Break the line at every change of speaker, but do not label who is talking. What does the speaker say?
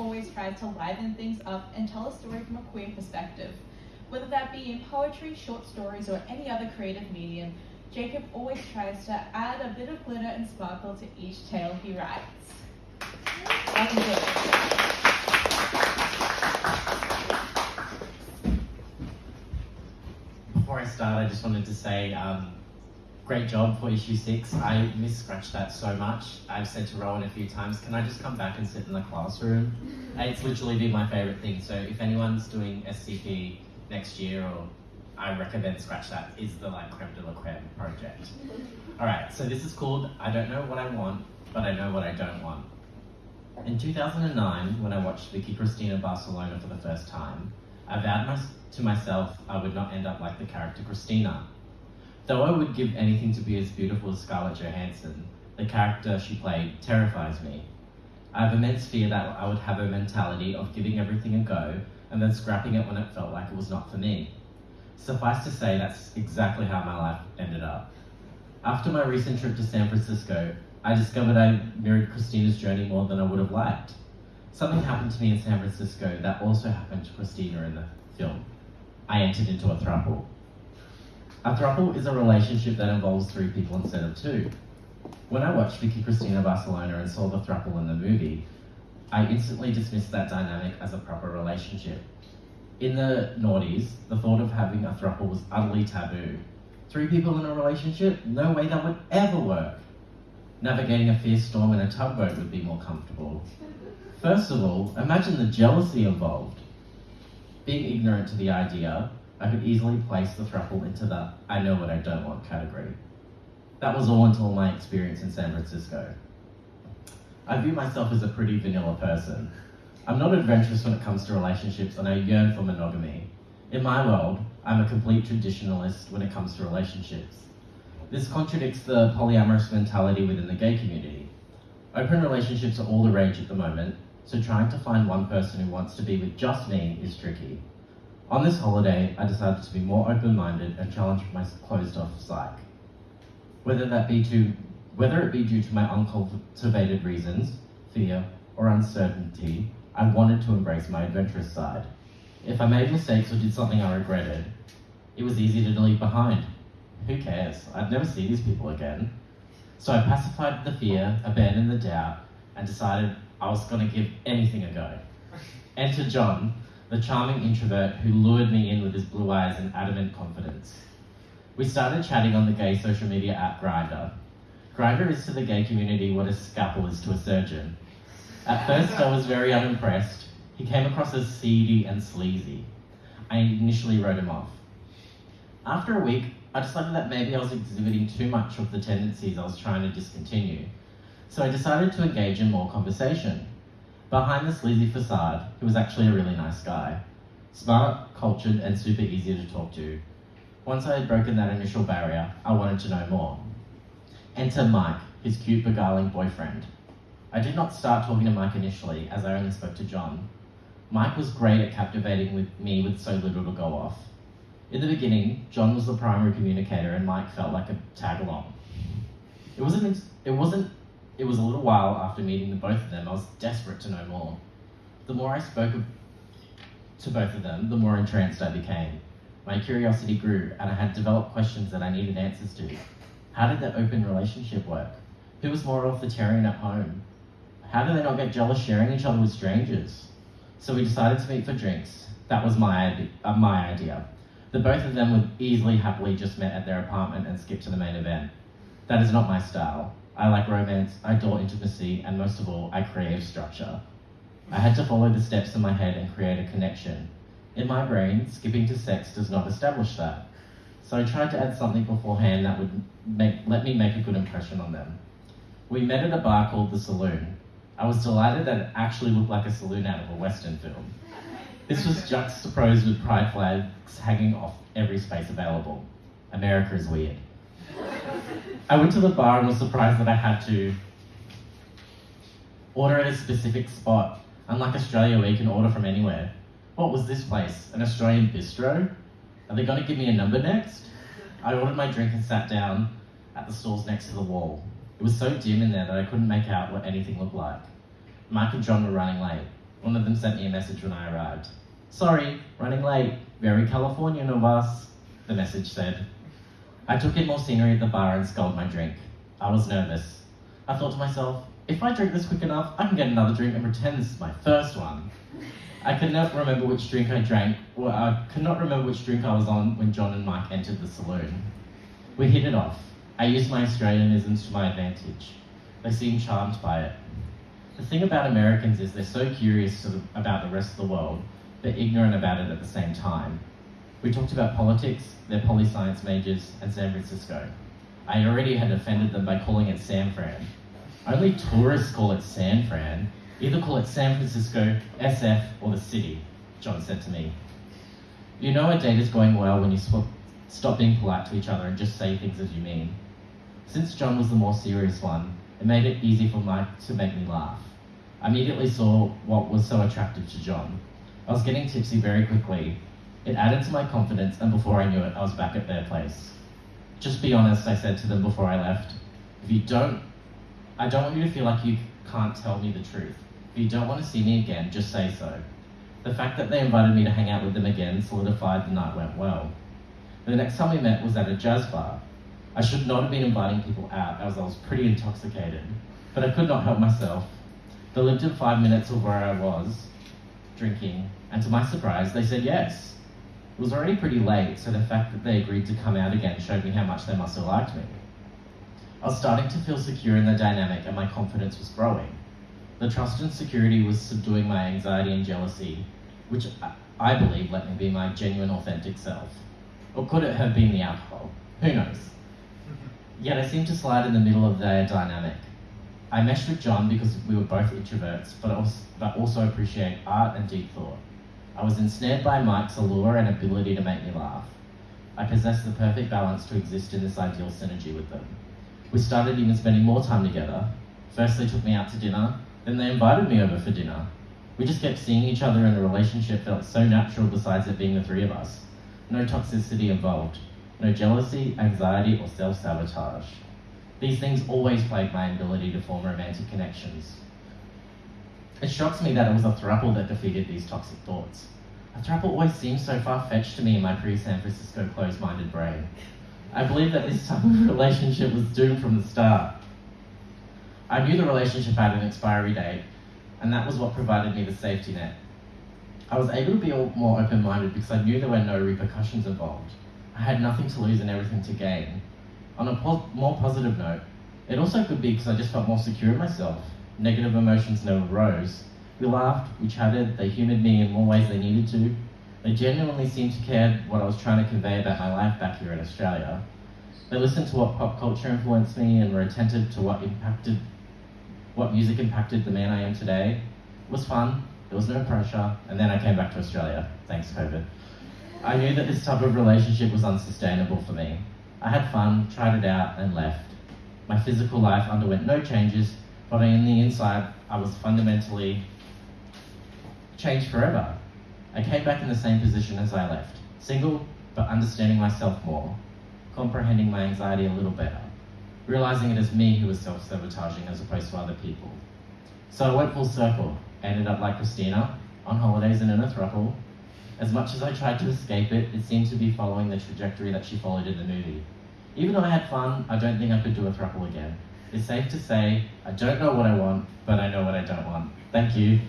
always tries to liven things up and tell a story from a queer perspective. Whether that be in poetry, short stories, or any other creative medium, Jacob always tries to add a bit of glitter and sparkle to each tale he writes. Welcome, Jacob.
Before I start, I just wanted to say great job for issue 6. I scratched that so much. I've said to Rowan a few times, can I just come back and sit in the classroom? It's literally been my favourite thing. So if anyone's doing SCP next year, or I recommend Scratch That. Is the creme de la creme project. Alright, so this is called I Don't Know What I Want, but I Know What I Don't Want. In 2009, when I watched Vicky Cristina Barcelona for the first time, I vowed to myself I would not end up like the character Christina. Though I would give anything to be as beautiful as Scarlett Johansson, the character she played terrifies me. I have immense fear that I would have a mentality of giving everything a go and then scrapping it when it felt like it was not for me. Suffice to say, that's exactly how my life ended up. After my recent trip to San Francisco, I discovered I mirrored Christina's journey more than I would have liked. Something happened to me in San Francisco that also happened to Christina in the film. I entered into a throuple. A throuple is a relationship that involves 3 people instead of 2. When I watched Vicky Cristina Barcelona and saw the throuple in the movie, I instantly dismissed that dynamic as a proper relationship. In the noughties, the thought of having a throuple was utterly taboo. 3 people in a relationship? No way that would ever work. Navigating a fierce storm in a tugboat would be more comfortable. First of all, imagine the jealousy involved. Being ignorant to the idea, I could easily place the throuple into the I know what I don't want category. That was all until my experience in San Francisco. I view myself as a pretty vanilla person. I'm not adventurous when it comes to relationships, and I yearn for monogamy. In my world, I'm a complete traditionalist when it comes to relationships. This contradicts the polyamorous mentality within the gay community. Open relationships are all the rage at the moment, so trying to find one person who wants to be with just me is tricky. On this holiday, I decided to be more open-minded and challenge my closed-off psyche. Whether it be due to my uncultivated reasons, fear, or uncertainty, I wanted to embrace my adventurous side. If I made mistakes or did something I regretted, it was easy to leave behind. Who cares? I'd never see these people again. So I pacified the fear, abandoned the doubt, and decided I was going to give anything a go. Enter John, the charming introvert who lured me in with his blue eyes and adamant confidence. We started chatting on the gay social media app Grindr. Grindr is to the gay community what a scalpel is to a surgeon. At first I was very unimpressed. He came across as seedy and sleazy. I initially wrote him off. After a week, I decided that maybe I was exhibiting too much of the tendencies I was trying to discontinue. So I decided to engage in more conversation. Behind the sleazy facade, he was actually a really nice guy. Smart, cultured, and super easy to talk to. Once I had broken that initial barrier, I wanted to know more. Enter Mike, his cute, beguiling boyfriend. I did not start talking to Mike initially, as I only spoke to John. Mike was great at captivating me with so little to go off. In the beginning, John was the primary communicator and Mike felt like a tag-along. It was a little while after meeting the both of them, I was desperate to know more. The more I spoke to both of them, the more entranced I became. My curiosity grew, and I had developed questions that I needed answers to. How did their open relationship work? Who was more authoritarian at home? How did they not get jealous sharing each other with strangers? So we decided to meet for drinks. That was my idea. The both of them would easily happily just met at their apartment and skip to the main event. That is not my style. I like romance, I adore intimacy, and most of all, I crave structure. I had to follow the steps in my head and create a connection. In my brain, skipping to sex does not establish that. So I tried to add something beforehand that would let me make a good impression on them. We met at a bar called The Saloon. I was delighted that it actually looked like a saloon out of a Western film. This was juxtaposed with pride flags hanging off every space available. America is weird. I went to the bar and was surprised that I had to order at a specific spot. Unlike Australia, where you can order from anywhere. What was this place? An Australian bistro? Are they going to give me a number next? I ordered my drink and sat down at the stalls next to the wall. It was so dim in there that I couldn't make out what anything looked like. Mike and John were running late. One of them sent me a message when I arrived. Sorry, running late. Very Californian of us, the message said. I took in more scenery at the bar and sculled my drink. I was nervous. I thought to myself, if I drink this quick enough, I can get another drink and pretend this is my first one. I could not remember which drink I drank, or I could not remember which drink I was on when John and Mike entered the saloon. We hit it off. I used my Australianisms to my advantage. They seemed charmed by it. The thing about Americans is they're so curious about the rest of the world, but ignorant about it at the same time. We talked about politics, their poli-science majors, and San Francisco. I already had offended them by calling it San Fran. Only tourists call it San Fran. Either call it San Francisco, SF, or the city, John said to me. You know a date is going well when you stop being polite to each other and just say things as you mean. Since John was the more serious one, it made it easy for Mike to make me laugh. I immediately saw what was so attractive to John. I was getting tipsy very quickly. It added to my confidence, and before I knew it, I was back at their place. Just be honest, I said to them before I left. I don't want you to feel like you can't tell me the truth. If you don't want to see me again, just say so. The fact that they invited me to hang out with them again solidified the night went well. The next time we met was at a jazz bar. I should not have been inviting people out as I was pretty intoxicated, but I could not help myself. They lived in 5 minutes of where I was, drinking, and to my surprise, they said yes. It was already pretty late, so the fact that they agreed to come out again showed me how much they must have liked me. I was starting to feel secure in the dynamic and my confidence was growing. The trust and security was subduing my anxiety and jealousy, which I believe let me be my genuine, authentic self. Or could it have been the alcohol? Who knows? Yet I seemed to slide in the middle of their dynamic. I meshed with John because we were both introverts, but also appreciate art and deep thought. I was ensnared by Mike's allure and ability to make me laugh. I possessed the perfect balance to exist in this ideal synergy with them. We started even spending more time together. First they took me out to dinner, then they invited me over for dinner. We just kept seeing each other and the relationship felt so natural besides it being the three of us. No toxicity involved. No jealousy, anxiety, or self-sabotage. These things always plagued my ability to form romantic connections. It shocks me that it was a throuple that defeated these toxic thoughts. A throuple always seemed so far-fetched to me in my pre-San Francisco closed-minded brain. I believe that this type of relationship was doomed from the start. I knew the relationship had an expiry date, and that was what provided me the safety net. I was able to be more open-minded because I knew there were no repercussions involved. I had nothing to lose and everything to gain. On a more positive note, it also could be because I just felt more secure in myself. Negative emotions never rose. We laughed, we chatted, they humoured me in more ways they needed to. They genuinely seemed to care what I was trying to convey about my life back here in Australia. They listened to what pop culture influenced me and were attentive to what music impacted the man I am today. It was fun, there was no pressure, and then I came back to Australia. Thanks, COVID. I knew that this type of relationship was unsustainable for me. I had fun, tried it out, and left. My physical life underwent no changes, but on the inside, I was fundamentally changed forever. I came back in the same position as I left, single, but understanding myself more, comprehending my anxiety a little better, realizing it is me who was self-sabotaging as opposed to other people. So I went full circle. I ended up like Christina, on holidays and in a throuple. As much as I tried to escape it, it seemed to be following the trajectory that she followed in the movie. Even though I had fun, I don't think I could do a throuple again. It's safe to say, I don't know what I want, but I know what I don't want. Thank you.